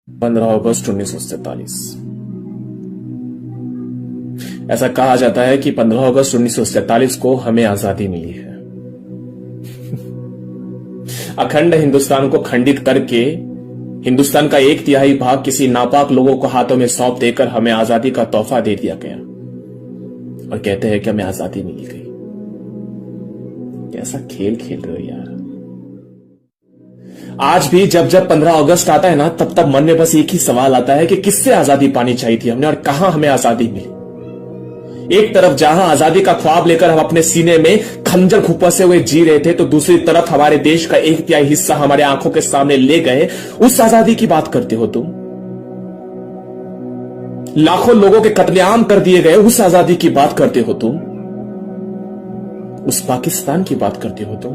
15 अगस्त 1947। ऐसा कहा जाता है कि 15 अगस्त 1947 को हमें आजादी मिली है। अखंड हिंदुस्तान को खंडित करके हिंदुस्तान का 1/3 भाग किसी नापाक लोगों को हाथों में सौंप देकर हमें आजादी का तोहफा दे दिया गया और कहते हैं कि हमें आजादी मिल गई। कैसा खेल खेल रहे हो यार। आज भी जब जब 15 अगस्त आता है ना, तब तब मन में बस एक ही सवाल आता है कि किससे आजादी पानी चाहिए थी हमने और कहां हमें आजादी मिली। एक तरफ जहां आजादी का ख्वाब लेकर हम अपने सीने में खंजर खुपसे हुए जी रहे थे, तो दूसरी तरफ हमारे देश का 1/3 हिस्सा हमारे आंखों के सामने ले गए। उस आजादी की बात करते हो तुम? लाखों लोगों के कत्लेआम कर दिए गए उस आजादी की बात करते हो तुम? उस पाकिस्तान की बात करते हो तुम?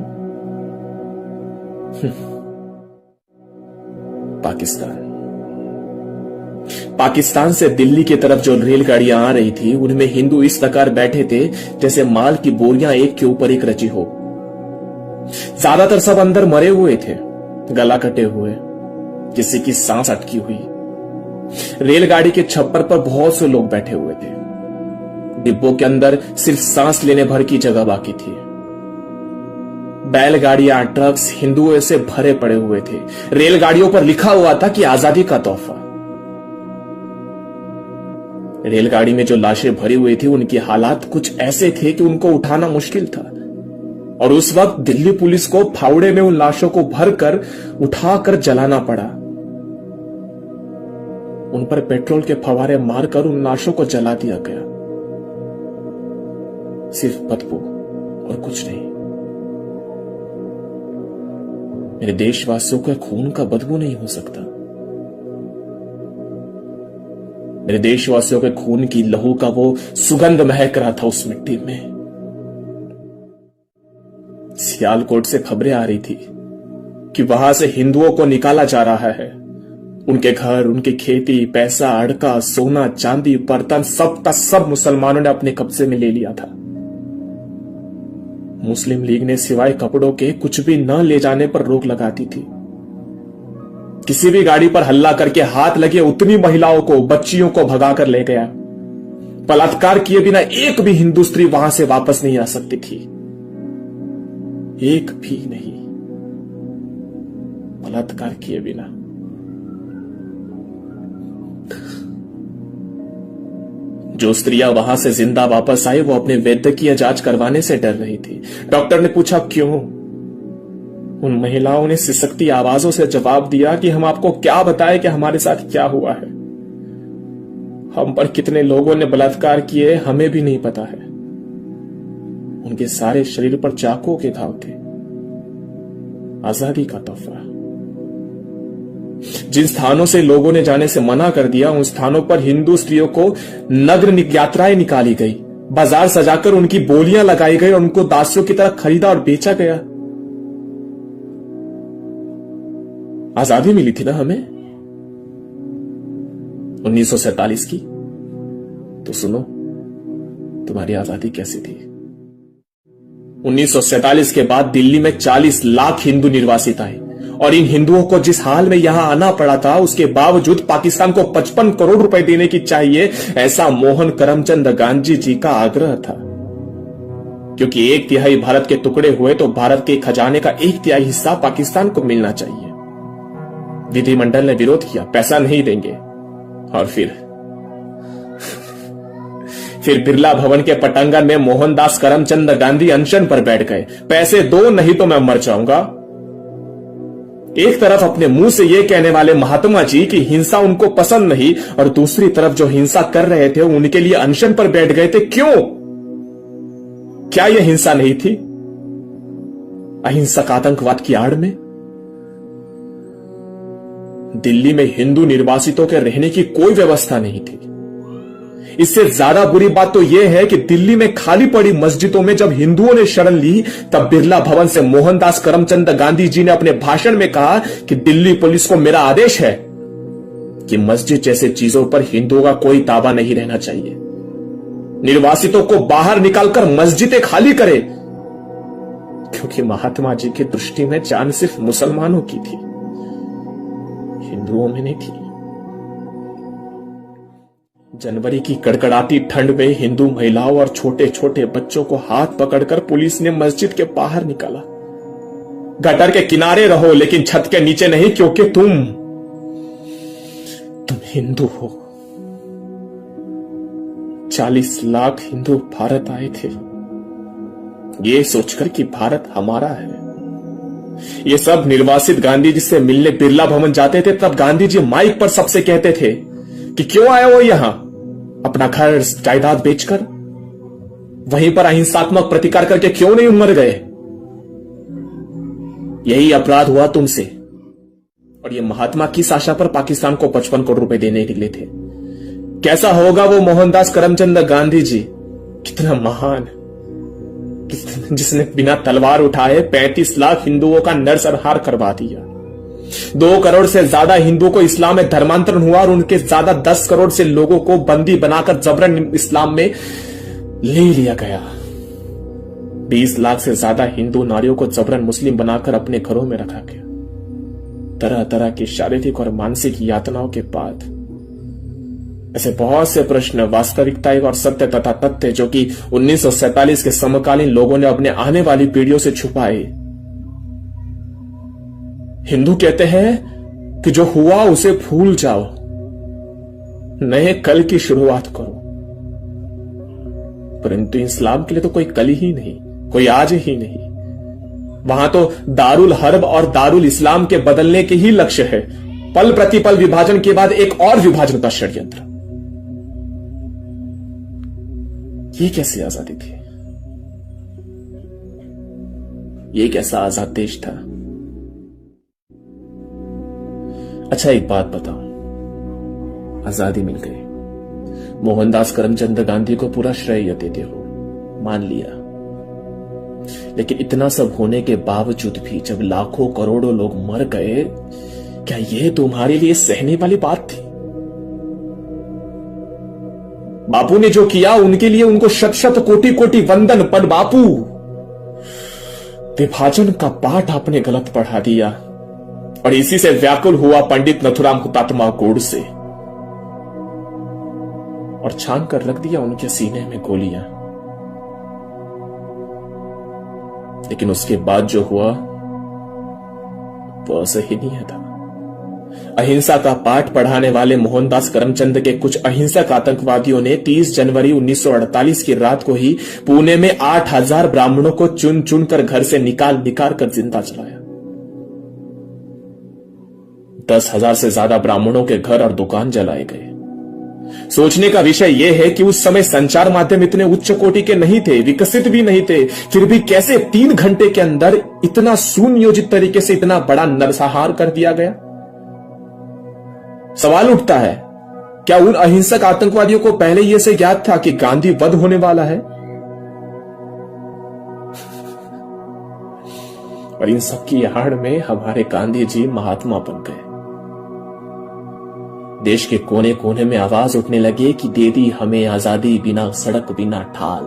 पाकिस्तान से दिल्ली की तरफ जो रेलगाड़ियां आ रही थी, उनमें हिंदू इस प्रकार बैठे थे जैसे माल की बोरियां एक के ऊपर एक रची हो। ज्यादातर सब अंदर मरे हुए थे, गला कटे हुए, किसी की सांस अटकी हुई। रेलगाड़ी के छप्पर पर बहुत से लोग बैठे हुए थे। डिब्बों के अंदर सिर्फ सांस लेने भर की जगह बाकी थी। बैलगाड़ियां, ट्रक्स हिंदुओं से भरे पड़े हुए थे। रेलगाड़ियों पर लिखा हुआ था कि आजादी का तोहफा। रेलगाड़ी में जो लाशें भरी हुई थी, उनके हालात कुछ ऐसे थे कि उनको उठाना मुश्किल था। और उस वक्त दिल्ली पुलिस को फावड़े में उन लाशों को भरकर उठाकर जलाना पड़ा। उन पर पेट्रोल के फव्वारे मारकर उन लाशों को जला दिया गया। सिर्फ बदबू और कुछ नहीं। मेरे देशवासियों के खून का बदबू नहीं हो सकता। मेरे देशवासियों के खून की, लहू का वो सुगंध महक रहा था उस मिट्टी में। सियालकोट से खबरें आ रही थी कि वहां से हिंदुओं को निकाला जा रहा है। उनके घर, उनकी खेती, पैसा, अड़का, सोना, चांदी, बर्तन, सब का सब मुसलमानों ने अपने कब्जे में ले लिया था। मुस्लिम लीग ने सिवाय कपड़ों के कुछ भी न ले जाने पर रोक लगा दी थी। किसी भी गाड़ी पर हल्ला करके हाथ लगे उतनी महिलाओं को, बच्चियों को भगाकर ले गया। बलात्कार किए बिना एक भी हिंदू स्त्री वहां से वापस नहीं आ सकती थी। एक भी नहीं, बलात्कार किए बिना। जो स्त्रियां वहां से जिंदा वापस आई, वो अपने वैद्यकीय जांच करवाने से डर रही थी। डॉक्टर ने पूछा क्यों? उन महिलाओं ने सिसकती आवाजों से जवाब दिया कि हम आपको क्या बताएं कि हमारे साथ क्या हुआ है। हम पर कितने लोगों ने बलात्कार किए हमें भी नहीं पता है। उनके सारे शरीर पर चाकुओं के घाव थे। आजादी का तोहफा। जिन स्थानों से लोगों ने जाने से मना कर दिया, उन स्थानों पर हिंदू स्त्रियों को नग्न यात्राएं निकाली गई, बाजार सजाकर उनकी बोलियां लगाई गई और उनको दासियों की तरह खरीदा और बेचा गया। आजादी मिली थी ना हमें 1947 की। तो सुनो, तुम्हारी आजादी कैसी थी? 1947 के बाद दिल्ली में 40 लाख हिंदू निर्वासित आए और इन हिंदुओं को जिस हाल में यहां आना पड़ा था, उसके बावजूद पाकिस्तान को 55 करोड़ रुपए देने की चाहिए, ऐसा मोहन करमचंद गांधी जी का आग्रह था। क्योंकि 1/3 भारत के टुकड़े हुए तो भारत के खजाने का 1/3 हिस्सा पाकिस्तान को मिलना चाहिए। विधिमंडल ने विरोध किया, पैसा नहीं देंगे। और फिर बिरला भवन के पटांगण में मोहनदास करमचंद गांधी अनशन पर बैठ गए। पैसे दो नहीं तो मैं मर जाऊंगा। एक तरफ अपने मुंह से यह कहने वाले महात्मा जी की हिंसा उनको पसंद नहीं, और दूसरी तरफ जो हिंसा कर रहे थे उनके लिए अनशन पर बैठ गए थे। क्यों? क्या यह हिंसा नहीं थी? अहिंसक आतंकवाद की आड़ में दिल्ली में हिंदू निर्वासितों के रहने की कोई व्यवस्था नहीं थी। इससे ज्यादा बुरी बात तो यह है कि दिल्ली में खाली पड़ी मस्जिदों में जब हिंदुओं ने शरण ली, तब बिरला भवन से मोहनदास करमचंद गांधी जी ने अपने भाषण में कहा कि दिल्ली पुलिस को मेरा आदेश है कि मस्जिद जैसे चीजों पर हिंदुओं का कोई ताबा नहीं रहना चाहिए। निर्वासितों को बाहर निकालकर मस्जिदें खाली करे, क्योंकि महात्मा जी की दृष्टि में जान सिर्फ मुसलमानों की थी, हिंदुओं में नहीं थी। जनवरी की कड़कड़ाती ठंड में हिंदू महिलाओं और छोटे छोटे बच्चों को हाथ पकड़कर पुलिस ने मस्जिद के बाहर निकाला। गटर के किनारे रहो लेकिन छत के नीचे नहीं, क्योंकि तुम हिंदू हो। 40 लाख हिंदू भारत आए थे ये सोचकर कि भारत हमारा है। ये सब निर्वासित गांधी जी से मिलने बिरला भवन जाते थे, तब गांधी जी माइक पर सबसे कहते थे कि क्यों आए हो यहां अपना घर जायदाद बेचकर, वहीं पर अहिंसात्मक प्रतिकार करके क्यों नहीं मर गए। यही अपराध हुआ तुमसे। और ये महात्मा किस आशा पर पाकिस्तान को 55 करोड़ रुपए देने निकले थे। कैसा होगा वो मोहनदास करमचंद गांधी जी, कितना महान, जिसने बिना तलवार उठाए 35 लाख हिंदुओं का नरसंहार करवा दिया। 2 करोड़ से ज्यादा हिंदुओं को इस्लाम में धर्मांतरण हुआ और उनके ज्यादा 10 करोड़ से लोगों को बंदी बनाकर जबरन इस्लाम में ले लिया गया। 20 लाख से ज्यादा हिंदू नारियों को जबरन मुस्लिम बनाकर अपने घरों में रखा गया। तरह तरह की शारीरिक और मानसिक यातनाओं के बाद ऐसे बहुत से प्रश्न, वास्तविकता और सत्य तथा तथ्य जो कि 1947 के समकालीन लोगों ने अपने आने वाली पीढ़ियों से छुपाए। हिंदू कहते हैं कि जो हुआ उसे भूल जाओ, नए कल की शुरुआत करो। परंतु इस्लाम के लिए तो कोई कल ही नहीं, कोई आज ही नहीं। वहां तो दारुल हर्ब और दारुल इस्लाम के बदलने के ही लक्ष्य है। पल प्रतिपल विभाजन के बाद एक और विभाजन का षड्यंत्र। ये कैसी आजादी थी? ये कैसा आजाद देश था? अच्छा एक बात बताओ, आजादी मिल गई, मोहनदास करमचंद गांधी को पूरा श्रेय देते हो, मान लिया। लेकिन इतना सब होने के बावजूद भी जब लाखों करोड़ों लोग मर गए, क्या यह तुम्हारे लिए सहने वाली बात थी? बापू ने जो किया उनके लिए उनको शत शत कोटि कोटि वंदन, पर बापू विभाजन का पाठ आपने गलत पढ़ा दिया। और इसी से व्याकुल हुआ पंडित नथुराम हुतात्मा गोडसे और छान कर रख दिया उनके सीने में गोलियां। लेकिन उसके बाद जो हुआ वो असहनीय था। अहिंसा का पाठ पढ़ाने वाले मोहनदास करमचंद के कुछ अहिंसक आतंकवादियों ने 30 जनवरी 1948 की रात को ही पुणे में 8000 ब्राह्मणों को चुन चुन कर घर से निकाल कर जिंदा जलाया। 10,000 से ज्यादा ब्राह्मणों के घर और दुकान जलाए गए। सोचने का विषय यह है कि उस समय संचार माध्यम इतने उच्च कोटि के नहीं थे, विकसित भी नहीं थे, फिर भी कैसे 3 घंटे के अंदर इतना सुनियोजित तरीके से इतना बड़ा नरसंहार कर दिया गया। सवाल उठता है, क्या उन अहिंसक आतंकवादियों को पहले यह से ज्ञात था कि गांधी वध होने वाला है? और इन सबकी आड़ में हमारे गांधी जी महात्मा बन गए। देश के कोने कोने में आवाज उठने लगे कि दे दी हमें आजादी, बिना सड़क बिना ठाल।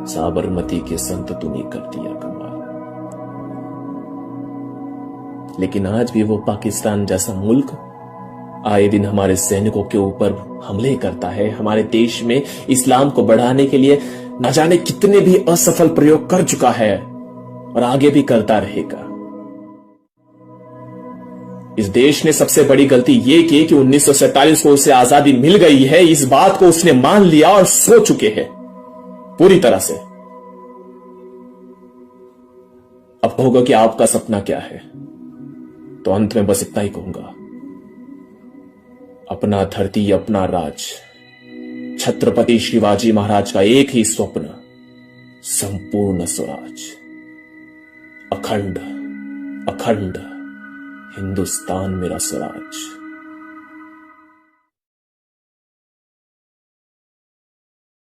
साबरमती के संत तूने कर दिया कमाल। लेकिन आज भी वो पाकिस्तान जैसा मुल्क आए दिन हमारे सैनिकों के ऊपर हमले करता है। हमारे देश में इस्लाम को बढ़ाने के लिए न जाने कितने भी असफल प्रयोग कर चुका है और आगे भी करता रहेगा। इस देश ने सबसे बड़ी गलती यह की कि 1947 को उसे आजादी मिल गई है, इस बात को उसने मान लिया और सो चुके हैं पूरी तरह से। अब कहोगे कि आपका सपना क्या है, तो अंत में बस इतना ही कहूंगा, अपना धरती अपना राज। छत्रपति शिवाजी महाराज का एक ही स्वप्न, संपूर्ण स्वराज। अखंड अखंड हिंदुस्तान मेरा स्वराज।